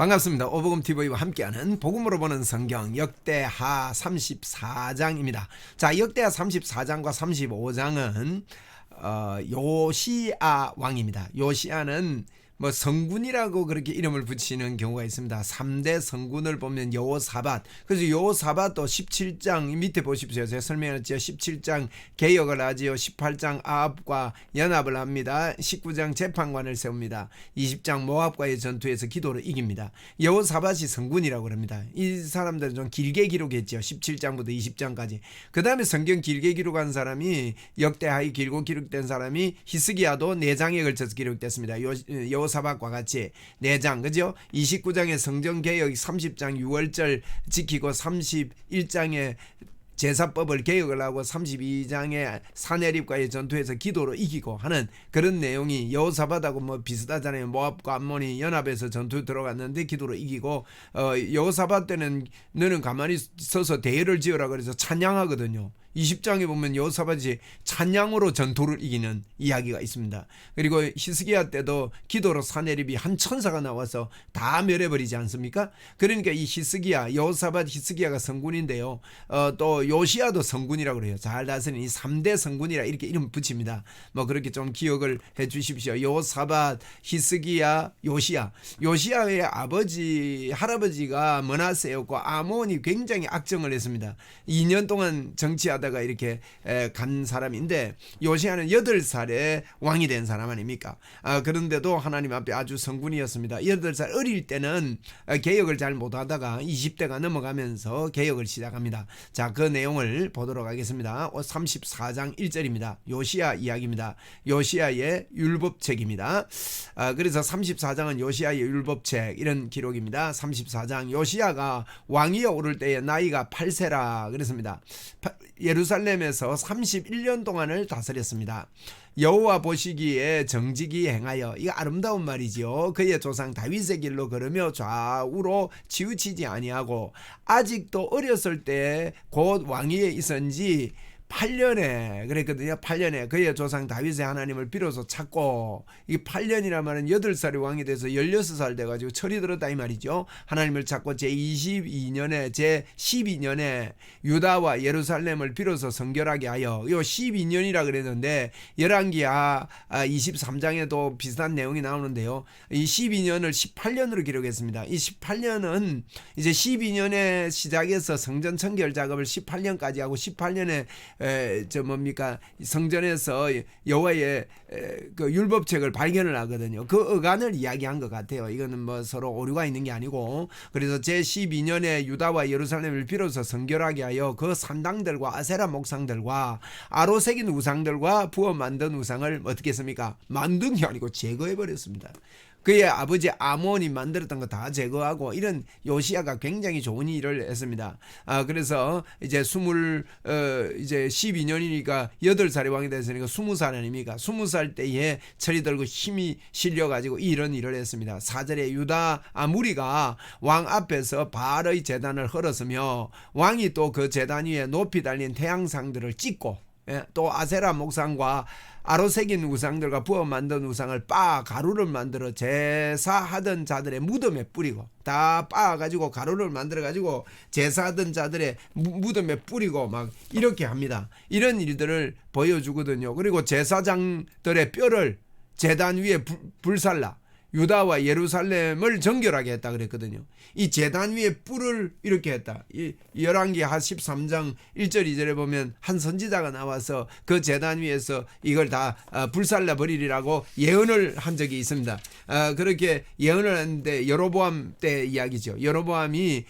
반갑습니다. 오복음TV와 함께하는 복음으로 보는 성경 역대하 34장입니다. 자, 역대하 34장과 35장은 요시야 왕입니다. 요시야는 뭐 성군이라고 그렇게 이름을 붙이는 경우가 있습니다. 3대 성군을 보면 여호사밧. 그래서 여호사밧도 17장 밑에 보십시오. 제가 설명했죠. 17장 개혁을 하지요. 18장 아합과 연합을 합니다. 19장 재판관을 세웁니다. 20장 모압과의 전투에서 기도로 이깁니다. 여호사밧이 성군이라고 합니다. 이 사람들은 좀 길게 기록했죠. 17장부터 20장까지. 그 다음에 성경 길게 기록한 사람이 역대하에 길고 기록된 사람이 히스기야도 4장에 걸쳐서 기록됐습니다. 여호사밧과 같이 4장, 그죠? 29장의 성전개혁, 30장 6월절 지키고 31장에 제사법을 개혁을 하고 32장의 사내립과의 전투에서 기도로 이기고 하는 그런 내용이 여호사밧하고 뭐 비슷하잖아요. 모압과 암몬이 연합해서 전투에 들어갔는데 기도로 이기고 여호사밧 때는 너는 가만히 서서 대회를 지으라 그래서 찬양하거든요. 20장에 보면 여호사밧이 찬양으로 전투를 이기는 이야기가 있습니다. 그리고 히스기야 때도 기도로 사내립이 한 천사가 나와서 다 멸해버리지 않습니까? 그러니까 이 히스기야, 여호사밧 히스기야가 성군인데요. 또 요시야도 성군이라고 그래요. 잘 다스리는 이 3대 성군이라 이렇게 이름 붙입니다. 뭐 그렇게 좀 기억을 해 주십시오. 여호사밧, 히스기야, 요시야. 요시야의 할아버지가 므낫세였고 아몬이 굉장히 악정을 했습니다. 2년 동안 정치하다가 이렇게 간 사람인데 요시야는 8살에 왕이 된 사람 아닙니까? 그런데도 하나님 앞에 아주 성군이었습니다. 8살 어릴 때는 개혁을 잘 못하다가 20대가 넘어가면서 개혁을 시작합니다. 자, 그 내용을 보도록 하겠습니다. 34장 1절입니다. 요시야 이야기입니다. 요시야의 율법책입니다. 그래서 34장은 요시야의 율법책 이런 기록입니다. 34장 요시야가 왕위에 오를 때의 나이가 8세라 그랬습니다. 예루살렘에서 31년 동안을 다스렸습니다. 여호와 보시기에 정직이 행하여, 이거 아름다운 말이죠. 그의 조상 다윗의 길로 걸으며 좌우로 치우치지 아니하고 아직도 어렸을 때 곧 왕위에 있었는지 8년에 그랬거든요. 8년에 그의 조상 다윗의 하나님을 비로소 찾고, 이 8년이라 말은 8살이 왕이 돼서 16살 돼가지고 철이 들었다 이 말이죠. 하나님을 찾고 제12년에 유다와 예루살렘을 비로소 성결하게 하여, 요 12년이라 그랬는데 열왕기하 23장에도 비슷한 내용이 나오는데요. 이 12년을 18년으로 기록했습니다. 이 18년은 이제 12년에 시작해서 성전 청결 작업을 18년까지 하고 18년에 성전에서 여호와의 그 율법책을 발견을 하거든요. 그 어간을 이야기한 것 같아요. 이거는 뭐 서로 오류가 있는 게 아니고, 그래서 제12년에 유다와 예루살렘을 비로소 성결하게 하여 그 산당들과 아세라 목상들과 아로 새긴 우상들과 부어 만든 우상을 어떻게 했습니까? 만든 게 아니고 제거해 버렸습니다. 그의 아버지 아몬이 만들었던 거 다 제거하고, 이런 요시야가 굉장히 좋은 일을 했습니다. 그래서 이제 12년이니까 8살에 왕이 됐으니까 20살 아닙니까? 20살 때에 철이 들고 힘이 실려가지고 이런 일을 했습니다. 4절에 무리가 왕 앞에서 바알의 제단을 헐었으며 왕이 또 그 제단 위에 높이 달린 태양상들을 찍고, 또 아세라 목상과 아로새긴 우상들과 부어 만든 우상을 가루를 만들어 제사하던 자들의 무덤에 뿌리고, 다 가지고 가루를 만들어 가지고 제사하던 자들의 무덤에 뿌리고 막 이렇게 합니다. 이런 일들을 보여주거든요. 그리고 제사장들의 뼈를 제단 위에 불살라 유다와 예루살렘을 정결하게 했다 그랬거든요. 이 제단 위에 뿔을 이렇게 했다. 이 열왕기하 13장 1절 2절에 보면 한 선지자가 나와서 그 제단 위에서 이걸 다 불살라 버리리라고 예언을 한 적이 있습니다. 그렇게 예언을 했는데 여로보암 때 이야기죠. 여로보암이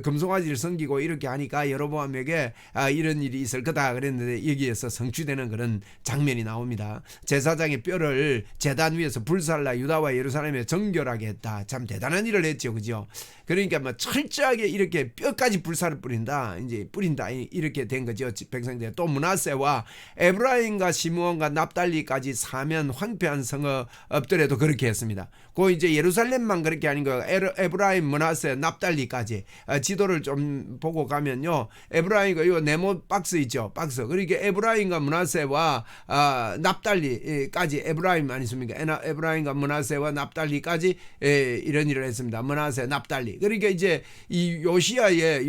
금송아지를 섬기고 이렇게 하니까 여로보암에게 이런 일이 있을 거다 그랬는데 여기에서 성취되는 그런 장면이 나옵니다. 제사장의 뼈를 제단 위에서 불살라 유다와 예루살렘에 정결하게 했다. 참 대단한 일을 했죠. 그죠? 그러니까 뭐 철저하게 이렇게 뼈까지 불살을 뿌린다. 이렇게 된 거죠. 백성들. 또 므낫세와 에브라임과 시므온과 납달리까지 사면 황폐한 성읍들에도 그렇게 했습니다. 그 이제 예루살렘만 그렇게 아닌 거, 에브라임, 므낫세, 납달리까지 지도를 좀 보고 가면요. 에브라임과 이 네모 박스 있죠. 박스. 그러니까 에브라임과 므낫세와 납달리까지, 에브라임 아니십니까? 에브라임과 므낫세와 므나세와 납달리까지 이런 일을 했습니다. 므나세, 납달리. 그러니까 이제 이 요시아의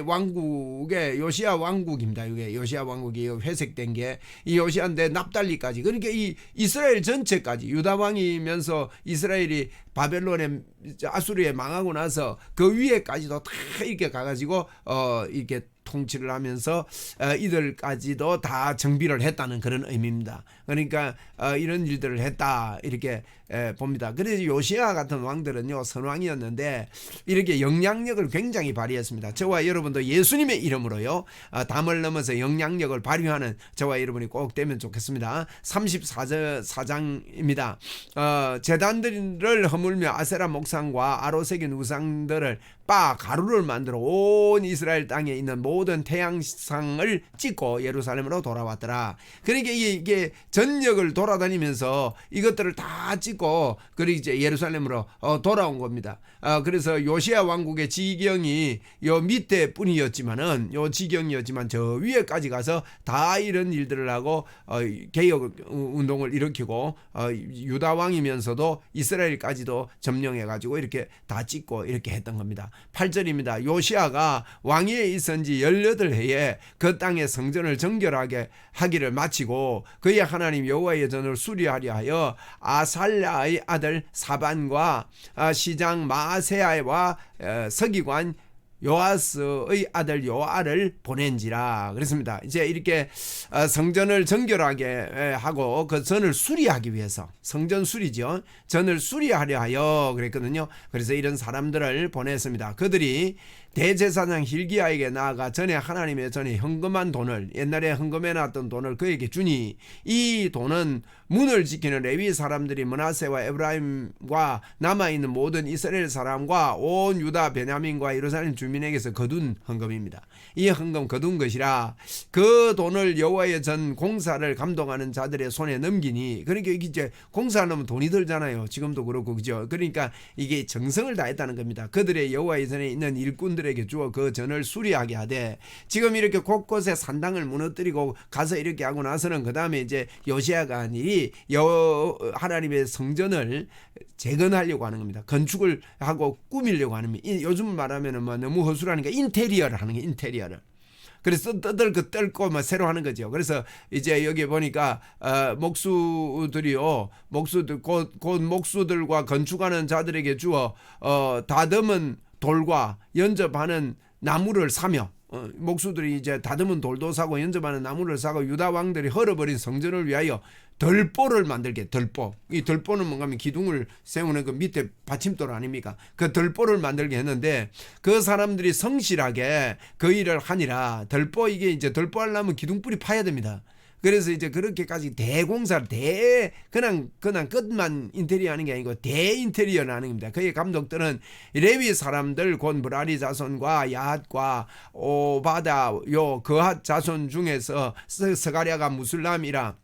왕국입니다. 이게 요시아 왕국이 회색된 게 이 요시아인데 납달리까지. 그러니까 이 이스라엘 전체까지 유다 왕이면서 이스라엘이 바벨론에 아수르에 망하고 나서 그 위에까지도 다 이렇게 가가지고 이렇게 통치를 하면서 이들까지도 다 정비를 했다는 그런 의미입니다. 그러니까 이런 일들을 했다 이렇게 봅니다. 그래서 요시아 같은 왕들은요 선왕이었는데 이렇게 영향력을 굉장히 발휘했습니다. 저와 여러분도 예수님의 이름으로요 담을 넘어서 영향력을 발휘하는 저와 여러분이 꼭 되면 좋겠습니다. 34장입니다. 제단들을 허물며 아세라 목상과 아로새긴 우상들을 가루를 만들어 온 이스라엘 땅에 있는 모든 태양상을 찍고 예루살렘으로 돌아왔더라. 그러니까 이게 전역을 돌아다니면서 이것들을 다 찍고 그리고 이제 예루살렘으로 돌아온 겁니다. 그래서 요시아 왕국의 지경이 요 밑에 뿐이었지만은 저 위에까지 가서 다 이런 일들을 하고 개혁 운동을 일으키고 유다 왕이면서도 이스라엘까지도 점령해 가지고 이렇게 다 찍고 이렇게 했던 겁니다. 8절입니다. 요시아가 왕위에 있은 지 18해에 그 땅의 성전을 정결하게 하기를 마치고 그의 하나님 여호와의 전을 수리하려 하여 아살랴의 아들 사반과 시장 마세야와 서기관 요아스의 아들 요아를 보낸지라 그랬습니다. 이제 이렇게 성전을 정결하게 하고 그 전을 수리하기 위해서 성전 수리죠. 전을 수리하려 하여 그랬거든요. 그래서 이런 사람들을 보냈습니다. 그들이 대제사장 힐기야에게 나아가 전에 하나님의 전에 헌금한 돈을 옛날에 헌금해놨던 돈을 그에게 주니 이 돈은 문을 지키는 레위 사람들이 므나세와 에브라임과 남아있는 모든 이스라엘 사람과 온 유다 베냐민과 예루살렘 주민에게서 거둔 헌금입니다. 이 헌금 거둔 것이라 그 돈을 여호와의 전 공사를 감독하는 자들의 손에 넘기니 그러니까 이제 공사하려면 돈이 들잖아요. 지금도 그렇고 그죠. 그러니까 이게 정성을 다했다는 겁니다. 그들의 여호와의 전에 있는 일꾼들에게 주어 그 전을 수리하게 하되 지금 이렇게 곳곳에 산당을 무너뜨리고 가서 이렇게 하고 나서는 그 다음에 이제 요시아가 한 일이 하나님의 성전을 재건하려고 하는 겁니다. 건축을 하고 꾸미려고 하는 겁니다. 요즘 말하면 너무 허술하니까 인테리어를 하는 게 인테리어를. 그래서 떨고 새로 하는 거죠. 그래서 이제 여기 보니까 목수들이요, 곧 목수들과 건축하는 자들에게 주어 다듬은 돌과 연접하는 나무를 사며 목수들이 이제 다듬은 돌도 사고 연접하는 나무를 사고 유다 왕들이 헐어버린 성전을 위하여 덜보를 만들게. 이 덜보는 뭔가 하면 기둥을 세우는 그 밑에 받침돌 아닙니까? 그 덜보를 만들게 했는데 그 사람들이 성실하게 그 일을 하니라. 이게 이제 덜보 하려면 기둥뿌리 파야 됩니다. 그래서 이제 그렇게까지 대공사를 그냥 끝만 인테리어 하는 게 아니고 대인테리어를 하는 겁니다. 그의 감독들은 레위 사람들 곧 므라리 자손과 야핫과 오바다 그핫 자손 중에서 스가랴와 무슬람이라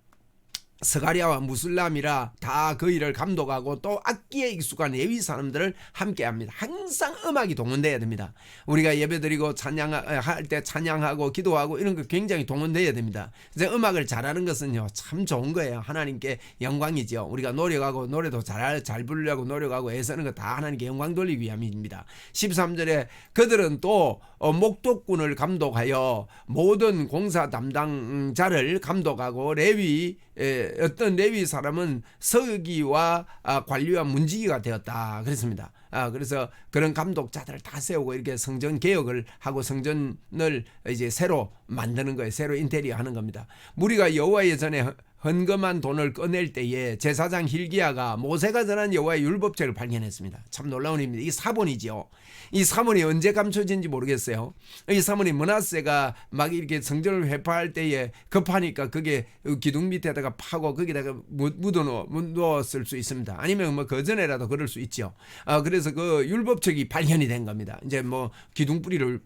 다 그 일을 감독하고 또 악기에 익숙한 레위 사람들을 함께합니다. 항상 음악이 동원돼야 됩니다. 우리가 예배드리고 찬양할 때 찬양하고 기도하고 이런 거 굉장히 동원돼야 됩니다. 그래서 음악을 잘하는 것은요 참 좋은 거예요. 하나님께 영광이죠. 우리가 노력하고 노래도 잘 부르려고 노력하고 애쓰는 거 다 하나님께 영광 돌리기 위함입니다. 13절에 그들은 또 목독군을 감독하여 모든 공사 담당자를 감독하고 어떤 레위 사람은 서기와 관리와 문지기가 되었다 그랬습니다. 그래서 그런 감독자들을 다 세우고 이렇게 성전 개혁을 하고 성전을 이제 새로 만드는 거예요. 새로 인테리어 하는 겁니다. 무리가 여호와의 전에 헌금한 돈을 꺼낼 때에 제사장 힐기야가 모세가 전한 여호와의 율법책을 발견했습니다. 참 놀라운 일입니다. 이 사본이죠. 이 사본이 언제 감춰진지 모르겠어요. 이 사본이 므낫세가 막 이렇게 성전을 회파할 때에 급하니까 그게 기둥 밑에다가 파고 거기다가 묻어놓았을 수 있습니다. 아니면 그 전에라도 그럴 수 있죠. 그래서 그 율법책이 발견이 된 겁니다. 이제 기둥뿌리를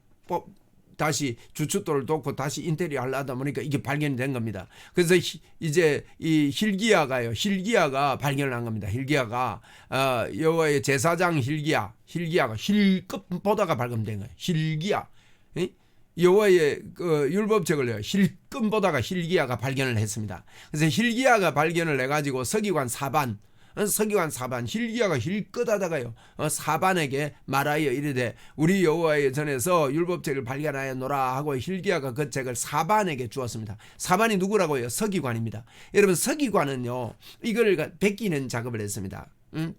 다시 주춧돌을 돋고 다시 인테리어 하려다 보니까 이게 발견이 된 겁니다. 그래서 이제 이 힐기야가 발견을 한 겁니다. 힐기야가 여호와의 제사장 힐기야가 힐급보다가 발견된 거예요. 힐기야 여호와의 그 율법책을 힐급보다가 힐기야가 발견을 했습니다. 그래서 힐기야가 발견을 해가지고 서기관 사반 서기관 사반 hil기야가 힐끗하다가요 사반에게 말하여 이르되 우리 여호와의 전에서 율법책을 발견하였노라 하고 hil기야가 그 책을 사반에게 주었습니다. 사반이 누구라고요? 서기관입니다. 여러분 서기관은요 이걸 베끼는 작업을 했습니다.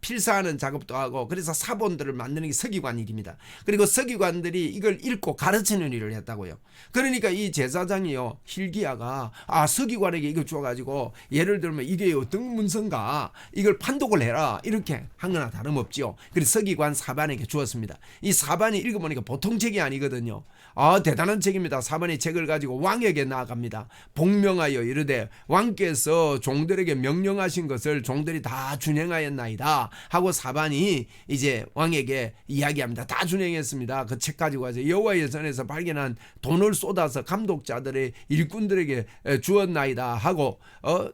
필사하는 작업도 하고 그래서 사본들을 만드는 게 서기관 일입니다. 그리고 서기관들이 이걸 읽고 가르치는 일을 했다고요. 그러니까 이 제사장이요 hil기야가 서기관에게 이걸 줘가지고 예를 들면 이게 어떤 문서인가 이걸 판독을 해라 이렇게 한 거나 다름없지요. 그래서 서기관 사반에게 주었습니다. 이 사반이 읽어보니까 보통 책이 아니거든요. 대단한 책입니다. 사반이 책을 가지고 왕에게 나아갑니다. 복명하여 이르되 왕께서 종들에게 명령하신 것을 종들이 다 준행하였나이다 하고 사반이 이제 왕에게 이야기합니다. 다 준행했습니다. 그 책 가지고 와서 여호와의 전에서 발견한 돈을 쏟아서 감독자들의 일꾼들에게 주었나이다 하고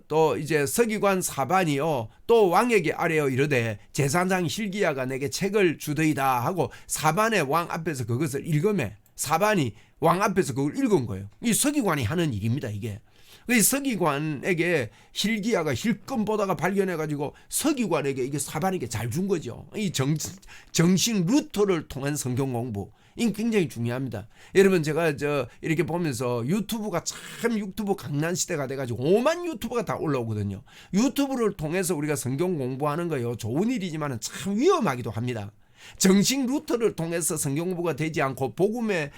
또 이제 서기관 사반이요 또 왕에게 아뢰어 이르되 제사장 hil기야가 내게 책을 주더이다 하고 사반의 왕 앞에서 그것을 읽으매 사반이 왕 앞에서 그걸 읽은 거예요. 이 서기관이 하는 일입니다. 이게 서기관에게 hil기야가 힐끔 보다가 발견해가지고 서기관에게 이게 사반에게 잘 준 거죠. 이 정식 루터를 통한 성경 공부 이 굉장히 중요합니다. 여러분 제가 이렇게 보면서 유튜브가 참 유튜브 강난 시대가 돼가지고 5만 유튜브가 다 올라오거든요. 유튜브를 통해서 우리가 성경 공부하는 거요 좋은 일이지만 참 위험하기도 합니다. 정식 루터를 통해서 성경 공부가 되지 않고 복음의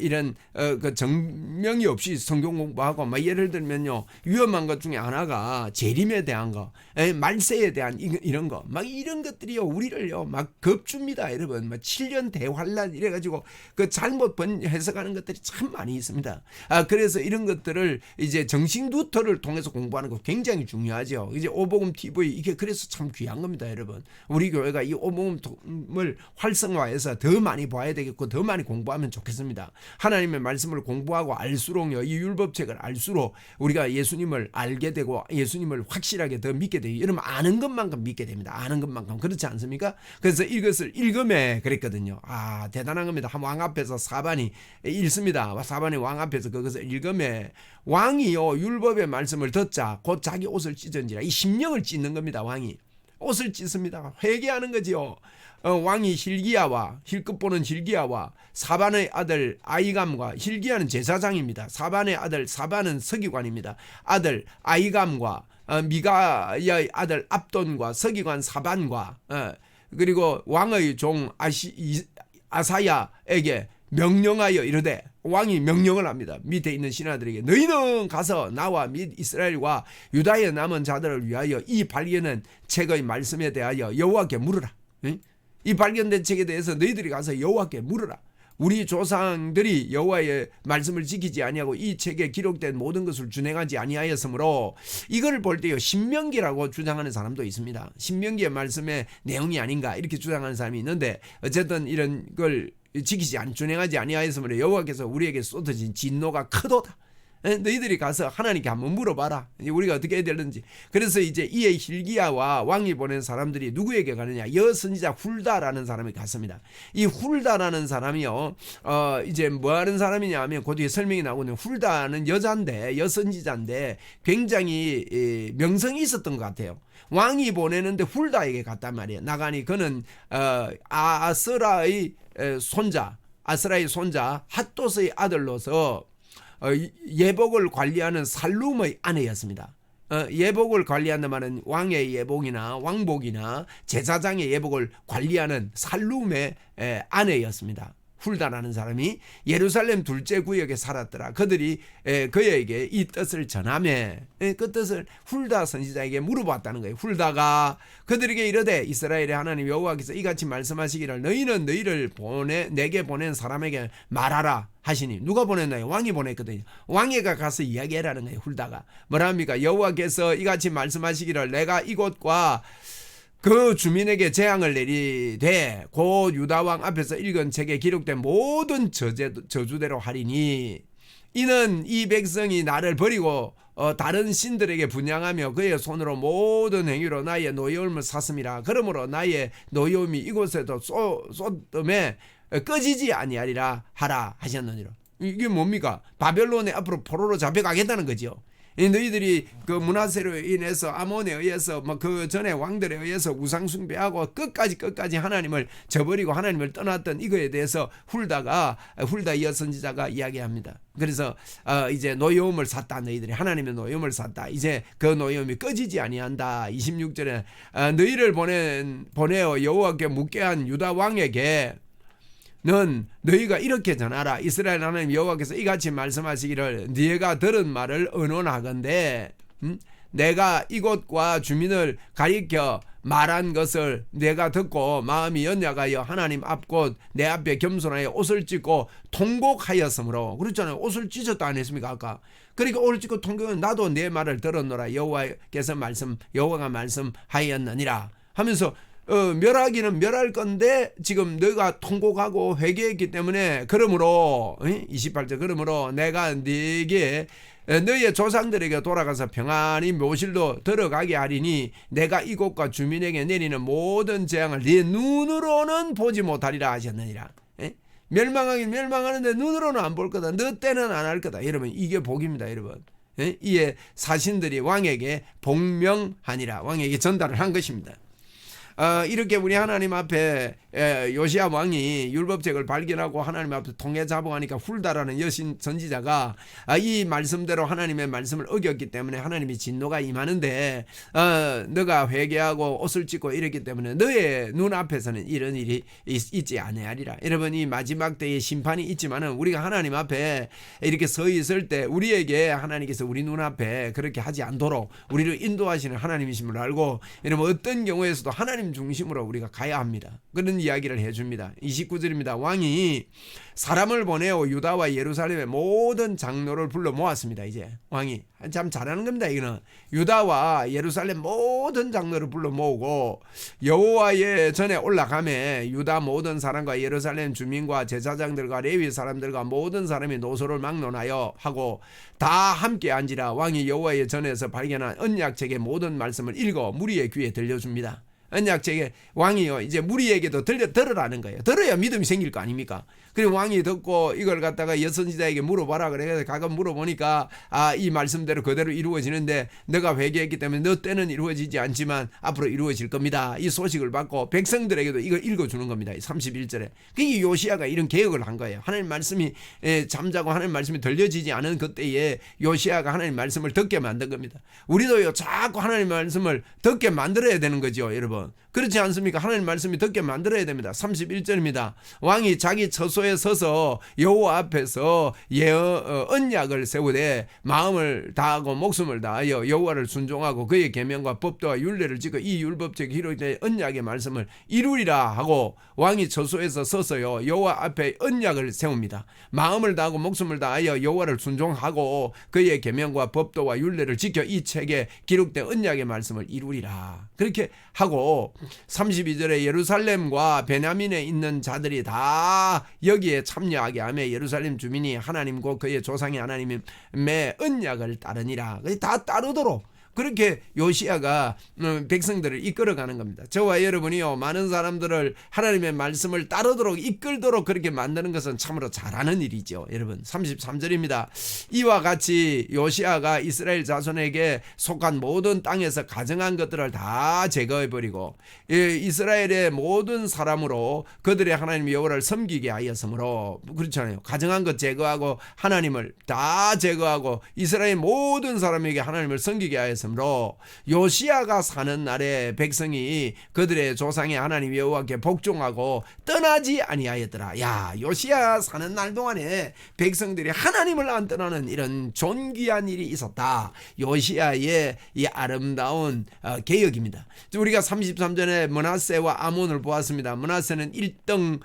이런 그 정명이 없이 성경 공부하고 예를 들면요 위험한 것 중에 하나가 재림에 대한 거, 말세에 대한 이런 거, 이런 것들이요 우리를요 막 겁줍니다. 여러분 7년 대환란 이래가지고 그 잘못 해석하는 것들이 참 많이 있습니다. 그래서 이런 것들을 이제 정식 루터를 통해서 공부하는 거 굉장히 중요하죠. 이제 오복음 TV 이게 그래서 참 귀한 겁니다, 여러분. 우리 교회가 이 오복음을 활성화해서 더 많이 봐야 되겠고 더 많이 공부하면 좋겠습니다. 하나님의 말씀을 공부하고 알수록요 이 율법책을 알수록 우리가 예수님을 알게 되고 예수님을 확실하게 더 믿게 되고 여러분 아는 것만큼 믿게 됩니다. 아는 것만큼 그렇지 않습니까? 그래서 이것을 읽음에 그랬거든요. 대단한 겁니다. 한 왕 앞에서 사반이 읽습니다. 사반이 왕 앞에서 그것을 읽음에 왕이요 율법의 말씀을 듣자 곧 자기 옷을 찢은지라 이 심령을 찢는 겁니다. 왕이 옷을 찢습니다. 회개하는 거지요. 왕이 hil기야와 힐끗 보는 hil기야와 사반의 아들 아이감과 hil기야는 제사장입니다. 사반의 아들 사반은 서기관입니다. 아들 아이감과 미가야의 아들 압돈과 서기관 사반과 그리고 왕의 종 아사야에게 명령하여 이르되 왕이 명령을 합니다. 밑에 있는 신하들에게 너희는 가서 나와 및 이스라엘과 유다의 남은 자들을 위하여 이 발견한 책의 말씀에 대하여 여호와께 물으라. 이 발견된 책에 대해서 너희들이 가서 여호와께 물으라. 우리 조상들이 여호와의 말씀을 지키지 아니하고 이 책에 기록된 모든 것을 준행하지 아니하였으므로 이걸 볼 때요 신명기라고 주장하는 사람도 있습니다. 신명기의 말씀의 내용이 아닌가 이렇게 주장하는 사람이 있는데 어쨌든 이런 걸 준행하지 아니하였으므로 여호와께서 우리에게 쏟아진 진노가 크도다. 너희들이 가서 하나님께 한번 물어봐라. 우리가 어떻게 해야 되는지. 그래서 이제 이에 hil기야와 왕이 보낸 사람들이 누구에게 가느냐? 여선지자 훌다라는 사람이 갔습니다. 이 훌다라는 사람이요, 이제 뭐 하는 사람이냐 하면 그 뒤에 설명이 나오는 훌다는 여자인데, 여선지자인데 굉장히 명성이 있었던 것 같아요. 왕이 보내는데 훌다에게 갔단 말이에요. 나가니 그는 아스라의 손자 핫도스의 아들로서 예복을 관리하는 살룸의 아내였습니다. 예복을 관리하는 말은 왕의 예복이나 왕복이나 제사장의 예복을 관리하는 살룸의 아내였습니다. 훌다라는 사람이 예루살렘 둘째 구역에 살았더라. 그들이 그에게 이 뜻을 전하매 그 뜻을 훌다 선지자에게 물어봤다는 거예요. 훌다가 그들에게 이르되 이스라엘의 하나님 여호와께서 이같이 말씀하시기를 너희는 너희를 내게 보낸 사람에게 말하라 하시니 누가 보냈나요? 왕이 보냈거든요. 왕에게 가서 이야기해라는 거예요. 훌다가 뭐랍니까? 여호와께서 이같이 말씀하시기를 내가 이곳과 그 주민에게 재앙을 내리되 곧 유다왕 앞에서 읽은 책에 기록된 모든 저주대로 하리니 이는 이 백성이 나를 버리고 다른 신들에게 분향하며 그의 손으로 모든 행위로 나의 노여움을 샀음이라. 그러므로 나의 노여움이 이곳에도 쏟음에 꺼지지 아니하리라 하라 하셨느니라. 이게 뭡니까? 바벨론에 앞으로 포로로 잡혀가겠다는 거죠. 너희들이 그 므낫세로 인해서 아몬에 의해서 뭐 그 전에 왕들에 의해서 우상 숭배하고 끝까지 하나님을 저버리고 하나님을 떠났던 이거에 대해서 훌다 이어선지자가 이야기합니다. 그래서 이제 노여움을 샀다. 너희들이 하나님의 노여움을 샀다. 이제 그 노여움이 꺼지지 아니한다. 26절에 너희를 보내어 여호와께 묻게 한 유다 왕에게 는 너희가 이렇게 전하라. 이스라엘 하나님 여호와께서 이같이 말씀하시기를 네가 들은 말을 의논하건대 내가 이곳과 주민을 가리켜 말한 것을 내가 듣고 마음이 연약하여 하나님 앞곳 내 앞에 겸손하여 옷을 찢고 통곡하였으므로. 그렇잖아요. 옷을 찢었다 안 했습니까 아까. 그러니까 옷을 찢고 통곡은 나도 내 말을 들었노라. 여호와가 말씀하였느니라 하면서 멸하기는 멸할 건데 지금 너가 통곡하고 회개했기 때문에 그러므로 28절 그러므로 내가 네게 너희의 조상들에게 돌아가서 평안히 묘실로 들어가게 하리니 내가 이곳과 주민에게 내리는 모든 재앙을 네 눈으로는 보지 못하리라 하셨느니라. 멸망하긴 멸망하는데 눈으로는 안 볼 거다. 너 때는 안 할 거다. 여러분 이게 복입니다. 여러분 이에 사신들이 왕에게 복명하니라. 왕에게 전달을 한 것입니다. 이렇게 우리 하나님 앞에 요시야 왕이 율법책을 발견하고 하나님 앞에 통해 자복하니까 훌다라는 여신 선지자가 이 말씀대로 하나님의 말씀을 어겼기 때문에 하나님이 진노가 임하는데 너가 회개하고 옷을 찢고 이랬기 때문에 너의 눈앞에서는 이런 일이 있지 아니하리라. 여러분 이 마지막 때의 심판이 있지만은 우리가 하나님 앞에 이렇게 서 있을 때 우리에게 하나님께서 우리 눈앞에 그렇게 하지 않도록 우리를 인도하시는 하나님이심을 알고 여러분 어떤 경우에서도 하나님 중심으로 우리가 가야 합니다. 그런 이야기를 해줍니다. 29절입니다. 왕이 사람을 보내어 유다와 예루살렘의 모든 장로를 불러 모았습니다. 이제 왕이 참 잘하는 겁니다. 이거는 유다와 예루살렘 모든 장로를 불러 모으고 여호와의 전에 올라가매 유다 모든 사람과 예루살렘 주민과 제사장들과 레위 사람들과 모든 사람이 노소를 막론하여 하고 다 함께 앉으라. 왕이 여호와의 전에서 발견한 언약책의 모든 말씀을 읽어 무리의 귀에 들려줍니다. 언약책에 왕이요 이제 무리에게도 들으라는 거예요. 들어야 믿음이 생길 거 아닙니까? 그리고 왕이 듣고 이걸 갖다가 여선지자에게 물어봐라 그래서 가끔 물어보니까 이 말씀대로 그대로 이루어지는데 너가 회개했기 때문에 너 때는 이루어지지 않지만 앞으로 이루어질 겁니다. 이 소식을 받고 백성들에게도 이걸 읽어주는 겁니다. 31절에 그게 요시야가 이런 개혁을 한 거예요. 하나님 말씀이 잠자고 하나님 말씀이 들려지지 않은 그때에 요시야가 하나님 말씀을 듣게 만든 겁니다. 우리도요 자꾸 하나님 말씀을 듣게 만들어야 되는 거죠. 여러분 그렇지 않습니까? 하나님 말씀이 듣게 만들어야 됩니다. 31절입니다. 왕이 자기 처소에 서서 여호와 앞에서 언약을 세우되 마음을 다하고 목숨을 다하여 여호와를 순종하고 그의 계명과 법도와 율례를 지켜 이 율법책 기록된 언약의 말씀을 이루리라 하고 왕이 처소에서 서서요 여호와 앞에 언약을 세웁니다. 마음을 다하고 목숨을 다하여 여호와를 순종하고 그의 계명과 법도와 율례를 지켜 이 책에 기록된 언약의 말씀을 이루리라. 그렇게 하고 32절에 예루살렘과 베냐민에 있는 자들이 다 여기에 참여하게 하며 예루살렘 주민이 하나님 곧 그의 조상의 하나님의 언약을 따르니라. 다 따르도록 그렇게 요시야가 백성들을 이끌어가는 겁니다. 저와 여러분이요 많은 사람들을 하나님의 말씀을 따르도록 이끌도록 그렇게 만드는 것은 참으로 잘하는 일이죠. 여러분 33절입니다. 이와 같이 요시야가 이스라엘 자손에게 속한 모든 땅에서 가정한 것들을 다 제거해버리고 이스라엘의 모든 사람으로 그들의 하나님 여호와를 섬기게 하였으므로 그렇잖아요. 가정한 것 제거하고 하나님을 다 제거하고 이스라엘 모든 사람에게 하나님을 섬기게 하였으므로 요시야가 사는 날에 백성이 그들의 조상의 하나님 여호와께 복종하고 떠나지 아니하였더라. 야 요시야 사는 날 동안에 백성들이 하나님을 안 떠나는 이런 존귀한 일이 있었다. 요시야의 이 아름다운 개혁입니다. 우리가 33전에 므낫세와 아몬을 보았습니다. 므낫세는 1등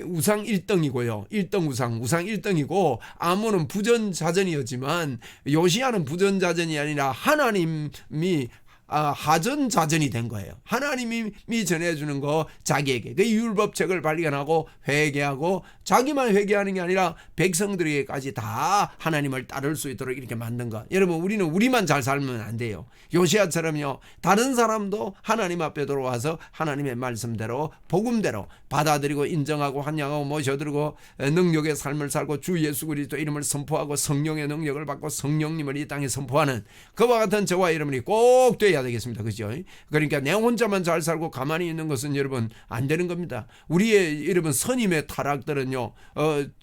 우상 1등이고요. 1등 우상 1등이고 아몬은 부전자전이었지만 요시야는 부전자전이 아니라 하나님이 하전자전이 된 거예요. 하나님이 전해주는 거 자기에게 그 율법책을 발견하고 회개하고 자기만 회개하는 게 아니라 백성들에게까지 다 하나님을 따를 수 있도록 이렇게 만든 것. 여러분 우리는 우리만 잘 살면 안 돼요. 요시야처럼요 다른 사람도 하나님 앞에 들어와서 하나님의 말씀대로 복음대로 받아들이고 인정하고 환영하고 모셔들고 능력의 삶을 살고 주 예수 그리스도 이름을 선포하고 성령의 능력을 받고 성령님을 이 땅에 선포하는 그와 같은 저와 여러분이 꼭 돼야 되겠습니다. 그죠? 그러니까 내 혼자만 잘 살고 가만히 있는 것은 여러분 안 되는 겁니다. 우리의 여러분 선임의 타락들은요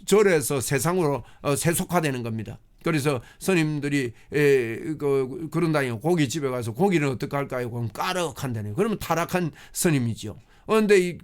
절에서 세상으로 세속화되는 겁니다. 그래서 스님들이 그런다니요 고깃집에 가서 고기는 어떻게 할까요? 그럼 까르륵한다네요. 그러면 타락한 스님이죠. 그런데 이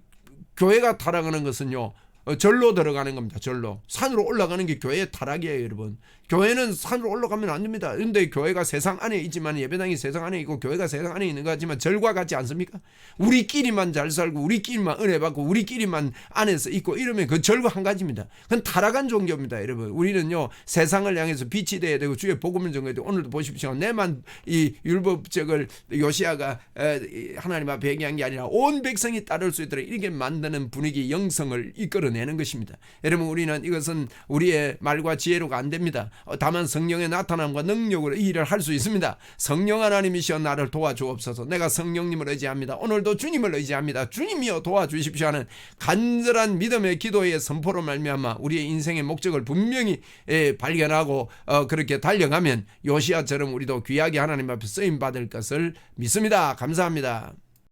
교회가 타락하는 것은요 절로 들어가는 겁니다. 절로 산으로 올라가는 게 교회의 타락이에요. 여러분 교회는 산으로 올라가면 안 됩니다. 그런데 교회가 세상 안에 있지만 예배당이 세상 안에 있고 교회가 세상 안에 있는 것 같지만 절과 같지 않습니까? 우리끼리만 잘 살고 우리끼리만 은혜 받고 우리끼리만 안에서 있고 이러면 그 절과 한 가지입니다. 그건 타락한 종교입니다. 여러분 우리는요 세상을 향해서 빛이 돼야 되고 주의 복음을 전해야 되고 오늘도 보십시오. 내만 이 율법책을 요시야가 하나님 앞에 회개한 게 아니라 온 백성이 따를 수 있도록 이렇게 만드는 분위기 영성을 이끌어내는 것입니다. 여러분 우리는 이것은 우리의 말과 지혜로가 안 됩니다. 다만 성령의 나타남과 능력으로 이 일을 할 수 있습니다. 성령 하나님이시여 나를 도와주옵소서. 내가 성령님을 의지합니다. 오늘도 주님을 의지합니다. 주님이여 도와주십시오 하는 간절한 믿음의 기도의 선포로 말미암아 우리의 인생의 목적을 분명히 발견하고 그렇게 달려가면 요시야처럼 우리도 귀하게 하나님 앞에 쓰임 받을 것을 믿습니다. 감사합니다.